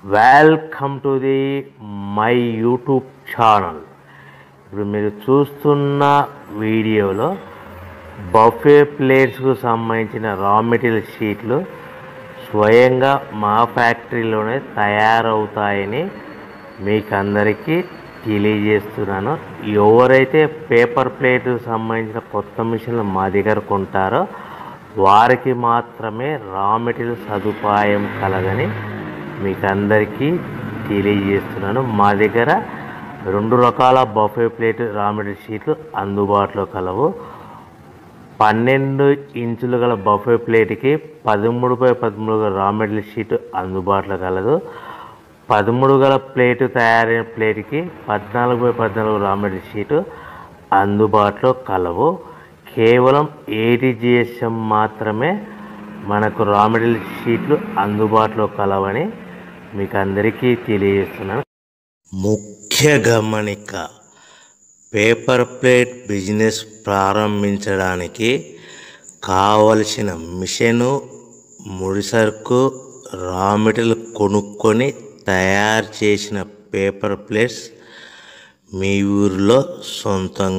Welcome to the my YouTube channel. ఇప్పుడు మీరు చూస్తున్న వీడియోలో బఫే ప్లేట్స్కు సంబంధించిన రా మెటీరియల్ షీట్లు స్వయంగా మా ఫ్యాక్టరీలోనే తయారవుతాయని మీకు అందరికీ తెలియజేస్తున్నాను. ఎవరైతే పేపర్ ప్లేట్ సంబంధించిన కొత్త మిషన్లు మా దగ్గర కొంటారో వారికి మాత్రమే రా మెటీరియల్ సదుపాయం కలదని మీకు అందరికీ తెలియజేస్తున్నాను. మా దగ్గర 2 రకాల బఫే ప్లేట్ రా మెటీరియల్ షీట్లు అందుబాటులో కలవు. 12 ఇంచులు గల బఫే ప్లేట్కి 13x13 గల రా మెటీరియల్ షీట్ అందుబాటులో కలదు. 13 గల ప్లేటు తయారైన ప్లేట్కి 14x14 రా మెటీరియల్ షీటు అందుబాటులో కలవు. కేవలం 80 GSM మాత్రమే మనకు రా మెటీరియల్ షీట్లు అందుబాటులో కలవని మీకు అందరికీ తెలియజేస్తున్నాను. ముఖ్య గమనిక: పేపర్ ప్లేట్ బిజినెస్ ప్రారంభించడానికి కావలసిన మిషను, ముడిసరుకు, రా మెటీరియల్ కొనుక్కొని తయారు చేసిన పేపర్ ప్లేట్స్ మీ ఊరిలో సొంతంగా